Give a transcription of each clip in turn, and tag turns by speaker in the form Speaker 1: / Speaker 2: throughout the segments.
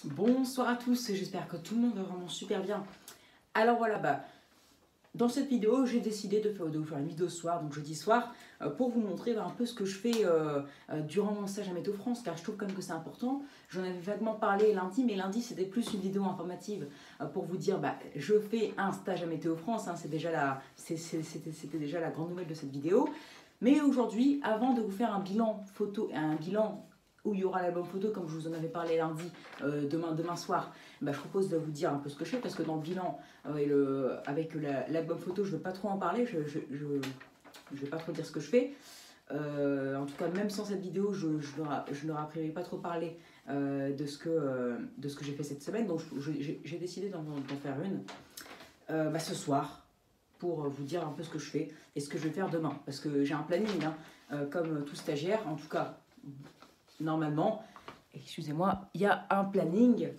Speaker 1: Bonsoir à tous, j'espère que tout le monde va vraiment super bien. Alors voilà, dans cette vidéo, j'ai décidé de vous faire une vidéo ce soir, donc jeudi soir, pour vous montrer un peu ce que je fais durant mon stage à Météo France, car je trouve quand même que c'est important. J'en avais vaguement parlé lundi, mais lundi c'était plus une vidéo informative pour vous dire, je fais un stage à Météo France, hein, c'était déjà la grande nouvelle de cette vidéo. Mais aujourd'hui, avant de vous faire un bilan photo, un bilan où il y aura l'album photo, comme je vous en avais parlé lundi, demain soir, je propose de vous dire un peu ce que je fais, parce que dans le bilan, avec l'album photo, je ne veux pas trop en parler, je vais pas trop dire ce que je fais. En tout cas, même sans cette vidéo, je n'aurais a priori pas trop parlé de ce que j'ai fait cette semaine, donc j'ai décidé d'en faire une ce soir, pour vous dire un peu ce que je fais et ce que je vais faire demain, parce que j'ai un planning, hein, comme tout stagiaire, en tout cas normalement, excusez-moi, il y a un planning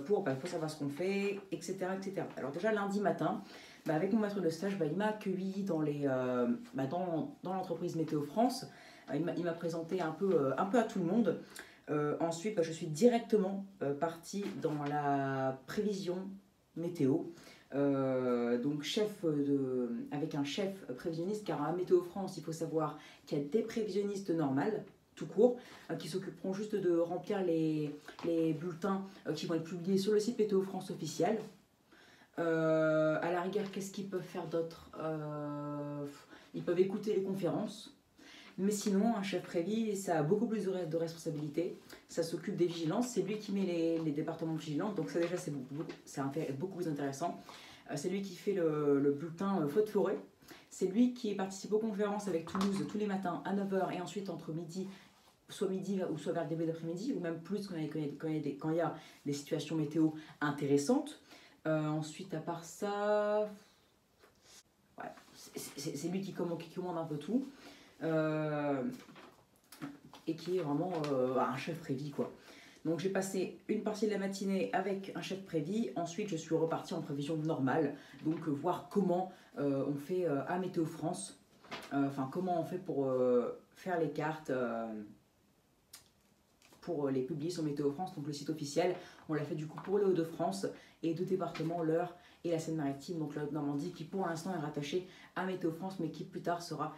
Speaker 1: pour savoir ce qu'on fait, etc., etc. Alors déjà lundi matin, avec mon maître de stage, il m'a accueilli dans l'entreprise Météo France. Il m'a présenté un peu à tout le monde. Ensuite, je suis directement partie dans la prévision météo. Donc avec un chef prévisionniste, car à Météo France, il faut savoir qu'il y a des prévisionnistes normales, tout court, qui s'occuperont juste de remplir les bulletins qui vont être publiés sur le site Météo France officiel. À la rigueur, qu'est-ce qu'ils peuvent faire d'autre? Ils peuvent écouter les conférences. Mais sinon, un chef prévis, ça a beaucoup plus de responsabilités. Ça s'occupe des vigilances. C'est lui qui met les départements de vigilance. Donc ça déjà, c'est beaucoup plus intéressant. C'est lui qui fait le bulletin feu de forêt. C'est lui qui participe aux conférences avec Toulouse tous les matins à 9 h et ensuite entre midi, soit midi ou soit vers le début d'après-midi, ou même plus quand il y a des situations météo intéressantes. Ensuite, à part ça, ouais, c'est lui qui commande un peu tout. Et qui est vraiment un chef prévis, quoi. Donc j'ai passé une partie de la matinée avec un chef prévis, ensuite je suis repartie en prévision normale, donc voir comment on fait à Météo France, comment on fait pour faire les cartes, pour les publier sur Météo France, donc le site officiel. On l'a fait du coup pour les Hauts-de-France et deux départements, l'Eure et la Seine-Maritime, donc la Haute-Normandie, qui pour l'instant est rattachée à Météo France, mais qui plus tard sera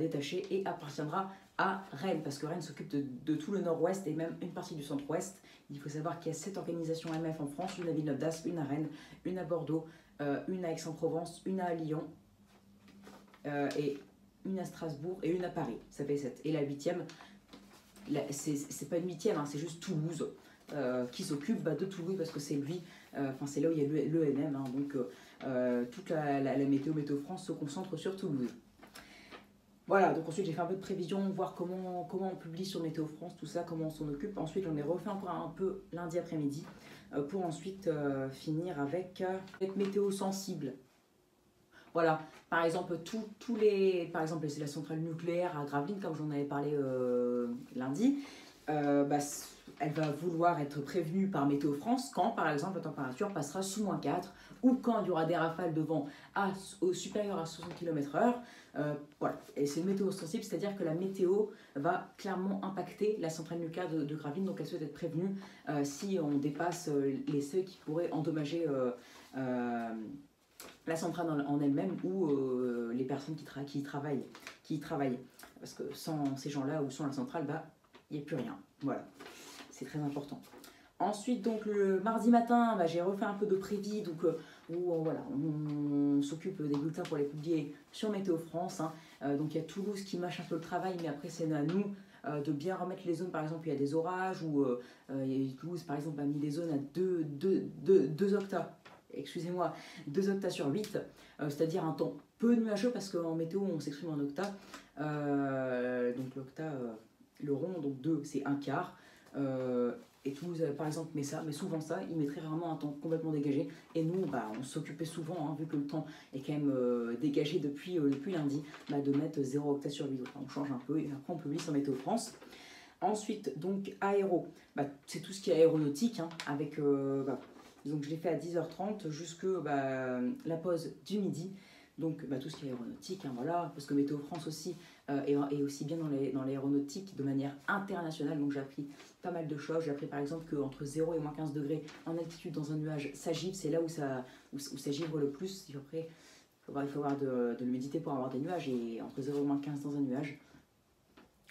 Speaker 1: détaché et appartiendra à Rennes, parce que Rennes s'occupe de tout le nord-ouest et même une partie du centre-ouest. Il faut savoir qu'il y a 7 organisations MF en France, une à Villeneuve d'Ascq, une à Rennes, une à Bordeaux, une à Aix-en-Provence, une à Lyon, et une à Strasbourg et une à Paris. Ça fait 7. Et la 8e, c'est pas une 8e, hein, c'est juste Toulouse, qui s'occupe de Toulouse, parce que c'est lui, c'est là où il y a l'ENM, hein, donc toute la Météo France se concentre sur Toulouse. Voilà, donc ensuite j'ai fait un peu de prévision, voir comment on publie sur Météo France, tout ça, comment on s'en occupe. Ensuite j'en ai refait encore un peu lundi après-midi, pour ensuite finir avec Météo Sensible. Voilà, par exemple, par exemple, c'est la centrale nucléaire à Gravelines, comme j'en avais parlé lundi. Elle va vouloir être prévenue par Météo France quand, par exemple, la température passera sous -4 ou quand il y aura des rafales de vent supérieures à 60 km/h. Voilà, et c'est météo sensible, c'est-à-dire que la météo va clairement impacter la centrale nucléaire de Gravelines, donc elle souhaite être prévenue si on dépasse les seuils qui pourraient endommager la centrale en elle-même ou les personnes qui y travaillent. Parce que sans ces gens-là ou sans la centrale, il n'y a plus rien. Voilà, c'est très important. Ensuite, donc le mardi matin, j'ai refait un peu de prévis, donc voilà, on s'occupe des bulletins pour les publier sur Météo France. Hein. Donc il y a Toulouse qui mâche un peu le travail, mais après c'est à nous de bien remettre les zones. Par exemple, il y a des orages, ou Toulouse par exemple a mis des zones à 2 octas. Excusez-moi, 2 octas sur 8, c'est-à-dire un temps peu nuageux, parce qu'en météo on s'exprime en octas. Donc l'octa, le rond, donc 2 c'est un quart. Et Toulouse par exemple met souvent ça, il met très rarement un temps complètement dégagé. Et nous, on s'occupait souvent, hein, vu que le temps est quand même dégagé depuis lundi, de mettre 0 octa sur 8. On change un peu et après on publie sur Météo France. Ensuite, donc aéro, c'est tout ce qui est aéronautique, hein, avec donc je l'ai fait à 10h30 jusque la pause du midi. Donc tout ce qui est aéronautique, hein, voilà, parce que Météo France aussi et aussi bien dans l'aéronautique de manière internationale. Donc j'ai appris pas mal de choses. J'ai appris par exemple qu'entre 0 et moins 15 degrés en altitude dans un nuage, ça givre, c'est là où ça givre le plus. Après, il faut avoir de l'humidité pour avoir des nuages, et entre 0 et moins 15 dans un nuage,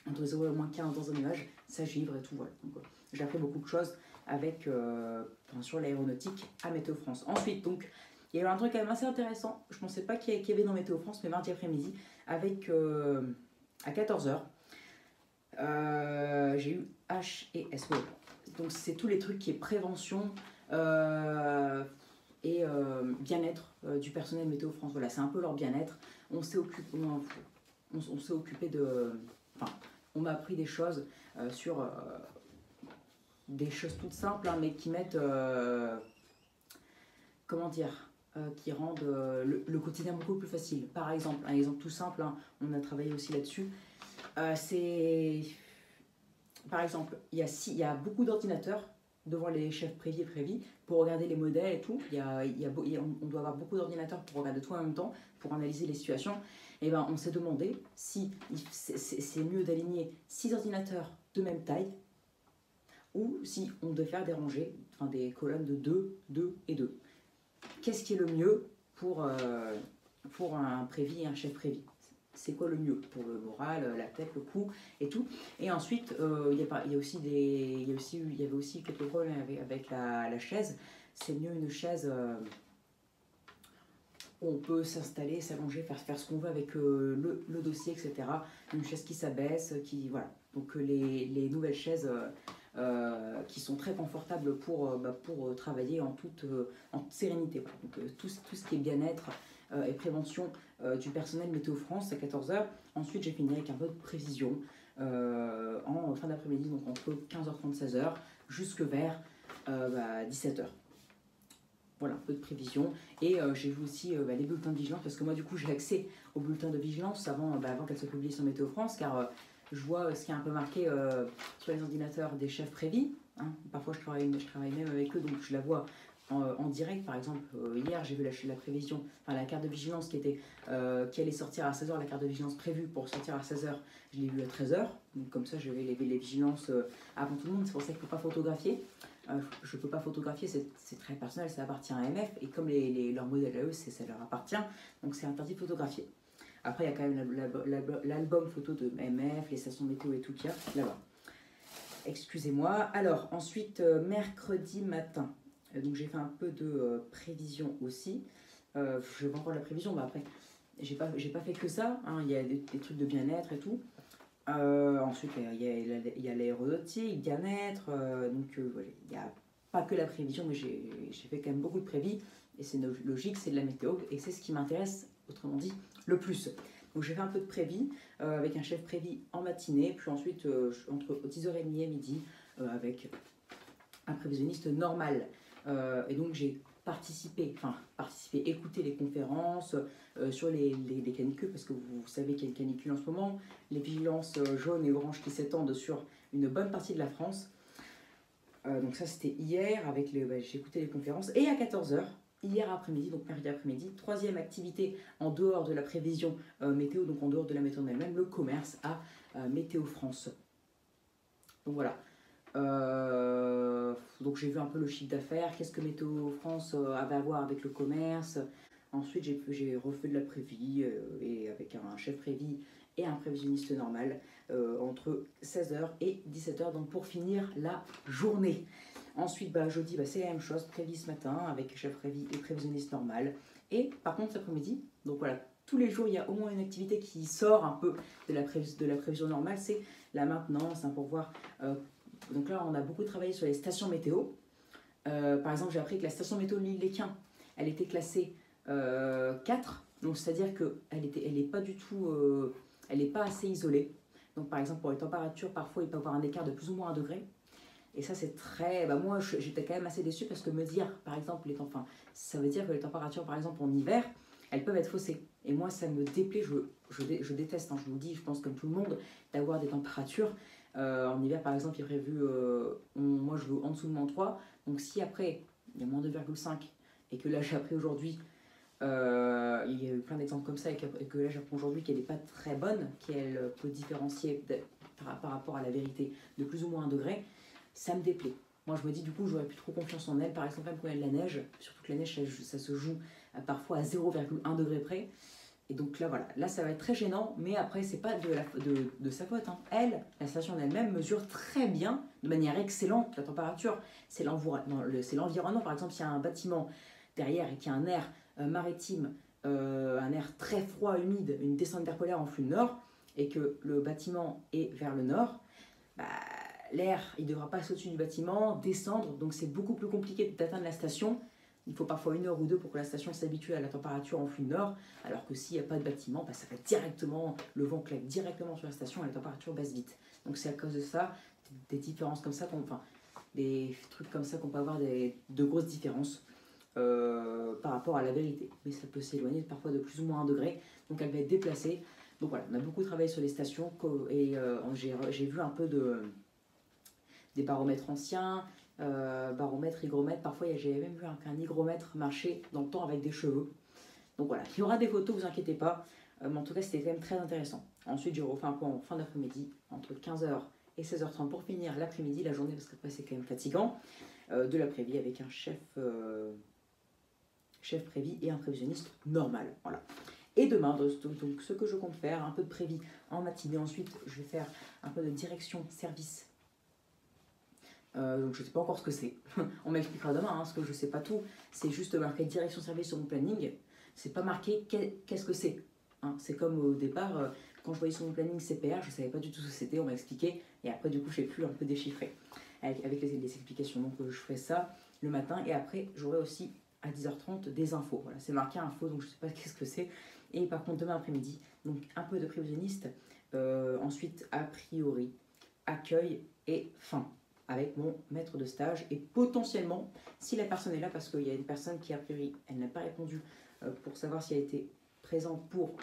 Speaker 1: entre 0 et moins 15 dans un nuage, ça givre et tout. Voilà. Donc, j'ai appris beaucoup de choses sur l'aéronautique à Météo France. Ensuite, donc, il y a eu un truc quand même assez intéressant. Je ne pensais pas qu'il y avait dans Météo France, mais mardi après-midi, avec à 14 h, j'ai eu H et SO. Donc, c'est tous les trucs qui est prévention et bien-être du personnel Météo France. Voilà, c'est un peu leur bien-être. On s'est occupé de. Enfin, on m'a appris des choses sur des choses toutes simples, hein, mais qui mettent. Comment dire, qui rendent le quotidien beaucoup plus facile. Par exemple, un exemple tout simple, hein, on a travaillé aussi là-dessus, c'est, par exemple, il y a beaucoup d'ordinateurs devant les chefs prévis et prévis pour regarder les modèles et tout. On doit avoir beaucoup d'ordinateurs pour regarder tout en même temps, pour analyser les situations. Et ben, on s'est demandé si c'est mieux d'aligner 6 ordinateurs de même taille, ou si on devait faire des rangées, enfin des colonnes de 2, 2 et 2. Qu'est-ce qui est le mieux pour un prévis et un chef prévis? C'est quoi le mieux pour le moral, la tête, le cou et tout? Et ensuite, il y avait aussi quelques problèmes avec la chaise. C'est mieux une chaise où on peut s'installer, s'allonger, faire ce qu'on veut avec le dossier, etc. Une chaise qui s'abaisse, voilà. Donc les nouvelles chaises qui sont très confortables pour travailler en toute sérénité. Donc tout ce qui est bien-être et prévention du personnel Météo France à 14 h. Ensuite, j'ai fini avec un peu de prévision en fin d'après-midi, donc entre 15h30 et 16h, jusque vers 17h. Voilà, un peu de prévision. Et j'ai vu aussi les bulletins de vigilance, parce que moi, du coup, j'ai accès aux bulletins de vigilance avant qu'elles soient publiées sur Météo France, car je vois ce qui est un peu marqué sur les ordinateurs des chefs prévis. Hein. Parfois, je travaille même avec eux, donc je la vois en direct. Par exemple, hier, j'ai vu la prévision, enfin la carte de vigilance qui allait sortir à 16h, la carte de vigilance prévue pour sortir à 16h, je l'ai vue à 13h. Donc comme ça, je vais les vigilances avant tout le monde. C'est pour ça qu'il ne faut pas photographier. Je ne peux pas photographier, c'est très personnel, ça appartient à MF, et comme leurs modèles à eux, ça leur appartient, donc c'est interdit de photographier. Après, il y a quand même l'album photo de MF, les stations météo et tout qu'il y a là-bas. Excusez-moi. Alors, ensuite, mercredi matin, donc j'ai fait un peu de prévision aussi. Je vais encore la prévision, mais après, j'ai pas fait que ça. Hein. Il y a des trucs de bien-être et tout. Ensuite, il y a l'aéronautique, bien-être. Donc, voilà, il n'y a pas que la prévision, mais j'ai fait quand même beaucoup de prévis. Et c'est logique, c'est de la météo, et c'est ce qui m'intéresse, autrement dit, le plus. Donc, j'ai fait un peu de prévis avec un chef prévis en matinée, puis ensuite, entre 10h30 et midi, avec un prévisionniste normal. Et donc, j'ai écouté les conférences sur les canicules, parce que vous savez qu'il y a une canicule en ce moment, les vigilances jaunes et oranges qui s'étendent sur une bonne partie de la France. Donc ça, c'était hier, j'ai écouté les conférences. Et à 14h, hier après-midi, donc mardi après-midi, troisième activité en dehors de la prévision météo, donc en dehors de la météo elle-même, le commerce à Météo France. Donc voilà. Donc j'ai vu un peu le chiffre d'affaires, qu'est-ce que Météo France avait à voir avec le commerce. Ensuite j'ai refait de la prévis et avec un chef prévis et un prévisionniste normal entre 16h et 17h, donc pour finir la journée. Ensuite jeudi c'est la même chose, prévis ce matin avec chef prévis et prévisionniste normal. Et par contre cet après-midi, donc voilà, tous les jours il y a au moins une activité qui sort un peu de la prévision normale, c'est la maintenance, hein, pour voir. Donc là, on a beaucoup travaillé sur les stations météo. Par exemple, j'ai appris que la station météo de l'île d'Équin, elle était classée 4. Donc, c'est-à-dire qu'elle n'est pas du tout, elle n'est pas assez isolée. Donc, par exemple, pour les températures, parfois, il peut y avoir un écart de plus ou moins 1 degré. Et ça, c'est très... moi, j'étais quand même assez déçue, parce que me dire, par exemple, ça veut dire que les températures, par exemple, en hiver, elles peuvent être faussées. Et moi, ça me déplaît, je déteste, hein, je vous le dis, je pense comme tout le monde, d'avoir des températures. En hiver, par exemple, il est prévu, moi je veux en dessous de -3. Donc si après, il y a -2,5 et que là j'ai appris aujourd'hui Il y a eu plein d'exemples comme ça et que là j'apprends aujourd'hui qu'elle n'est pas très bonne, qu'elle peut différencier par rapport à la vérité de plus ou moins un degré, ça me déplaît. Moi je me dis du coup j'aurais plus trop confiance en elle, par exemple même quand il y a de la neige, surtout que la neige ça se joue parfois à 0,1 degré près. Et donc là voilà, là ça va être très gênant, mais après c'est pas de sa faute. Hein. Elle, la station en elle-même mesure très bien, de manière excellente la température. C'est l'environnement, par exemple s'il y a un bâtiment derrière et qu'il y a un air maritime, un air très froid, humide, une descente d'air polaire en flux nord, et que le bâtiment est vers le nord, bah, l'air il ne devra pas passer au-dessus du bâtiment, descendre, donc c'est beaucoup plus compliqué d'atteindre la station. Il faut parfois 1 heure ou 2 pour que la station s'habitue à la température en flux nord, alors que s'il n'y a pas de bâtiment, bah, ça va directement, le vent claque directement sur la station et la température baisse vite. Donc c'est à cause de ça, des différences comme ça, enfin, des trucs comme ça qu'on peut avoir de grosses différences par rapport à la vérité. Mais ça peut s'éloigner parfois de plus ou moins 1 degré, donc elle va être déplacée. Donc voilà, on a beaucoup travaillé sur les stations et j'ai vu un peu des baromètres anciens, baromètres, hygromètres. Parfois, j'avais même vu qu'un hygromètre marcher dans le temps avec des cheveux. Donc voilà, il y aura des photos, vous inquiétez pas. Mais en tout cas, c'était quand même très intéressant. Ensuite, j'ai refait un point en fin d'après-midi, entre 15h et 16h30 pour finir l'après-midi, la journée, parce qu'après, c'est quand même fatigant, de l'après-midi avec un chef prévis et un prévisionniste normal. Voilà. Et demain, donc, ce que je compte faire, un peu de prévis en matinée. Ensuite, je vais faire un peu de direction service. Donc je ne sais pas encore ce que c'est. On m'expliquera demain, hein, parce que je ne sais pas tout. C'est juste marqué direction service sur mon planning. C'est pas marqué qu'est-ce que c'est. Hein. C'est comme au départ, quand je voyais sur mon planning CPR, je ne savais pas du tout ce que c'était, on m'a expliqué. Et après, du coup, je n'ai pu un peu déchiffrer avec les explications. Donc je ferai ça le matin. Et après, j'aurai aussi à 10h30 des infos. Voilà, c'est marqué info, donc je ne sais pas qu'est-ce que c'est. Et par contre, demain après-midi, donc un peu de prévisionniste. Ensuite, a priori, accueil et fin avec mon maître de stage. Et potentiellement, si la personne est là, parce qu'il y a une personne qui, a priori, elle n'a pas répondu pour savoir si elle était présente pour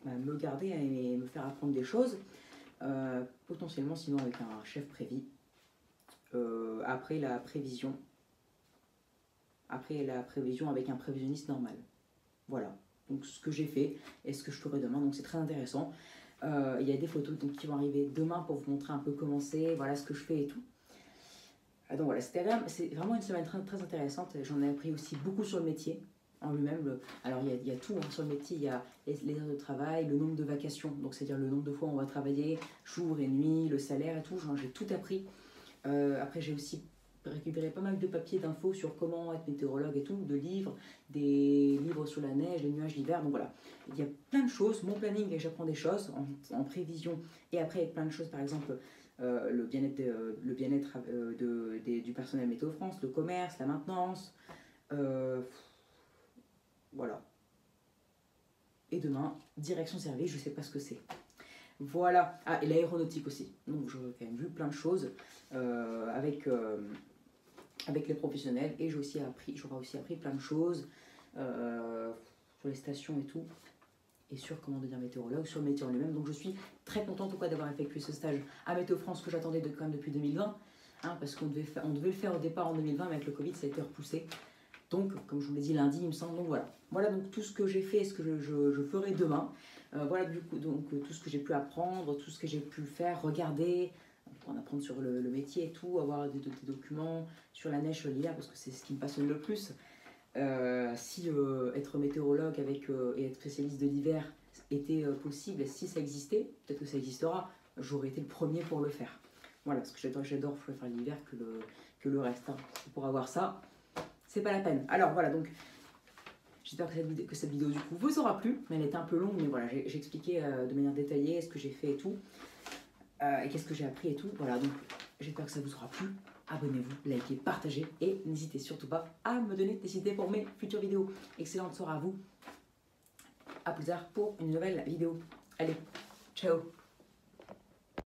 Speaker 1: me garder et me faire apprendre des choses, potentiellement, sinon avec un chef prévis. Après la prévision avec un prévisionniste normal. Voilà, donc ce que j'ai fait et ce que je ferai demain, donc c'est très intéressant. Il y a des photos donc, qui vont arriver demain pour vous montrer un peu comment c'est, voilà ce que je fais et tout. Donc voilà, c'est vraiment une semaine très, très intéressante. J'en ai appris aussi beaucoup sur le métier en lui-même. Alors il y a tout hein, sur le métier, il y a les heures de travail, le nombre de vacations, donc c'est-à-dire le nombre de fois où on va travailler, jour et nuit, le salaire et tout, j'ai tout appris. Après j'ai aussi récupéré pas mal de papiers d'infos sur comment être météorologue et tout, de livres, des livres sur la neige, les nuages l'hiver, donc voilà. Il y a plein de choses, mon planning, et j'apprends des choses en prévision, et après plein de choses, par exemple, le bien-être du personnel Météo France, le commerce, la maintenance, voilà. Et demain, direction service, je ne sais pas ce que c'est. Voilà. Ah, et l'aéronautique aussi. Donc j'aurais quand même vu plein de choses avec les professionnels. Et j'aurais aussi appris plein de choses sur les stations et tout. Et sur comment devenir météorologue, sur le métier en lui-même. Donc je suis très contente d'avoir effectué ce stage à Météo France que j'attendais quand même depuis 2020. Hein, parce qu'on devait le faire au départ en 2020, mais avec le Covid, ça a été repoussé. Donc, comme je vous l'ai dit lundi, il me semble. Donc voilà. Voilà donc tout ce que j'ai fait et ce que je ferai demain. Voilà du coup donc tout ce que j'ai pu apprendre, tout ce que j'ai pu faire, regarder, pour en apprendre sur le métier et tout, avoir des documents sur la neige, sur l'hiver, parce que c'est ce qui me passionne le plus. Si être météorologue et être spécialiste de l'hiver était possible, si ça existait, peut-être que ça existera, j'aurais été le premier pour le faire. Voilà, parce que j'adore faire l'hiver que le reste. Hein. Pour avoir ça, c'est pas la peine. Alors voilà, donc j'espère que cette vidéo du coup vous aura plu, mais elle était un peu longue, mais voilà, j'ai expliqué de manière détaillée ce que j'ai fait et tout, et qu'est-ce que j'ai appris et tout. Voilà, donc j'espère que ça vous aura plu. Abonnez-vous, likez, partagez et n'hésitez surtout pas à me donner des idées pour mes futures vidéos. Excellente soirée à vous. À plus tard pour une nouvelle vidéo. Allez, ciao.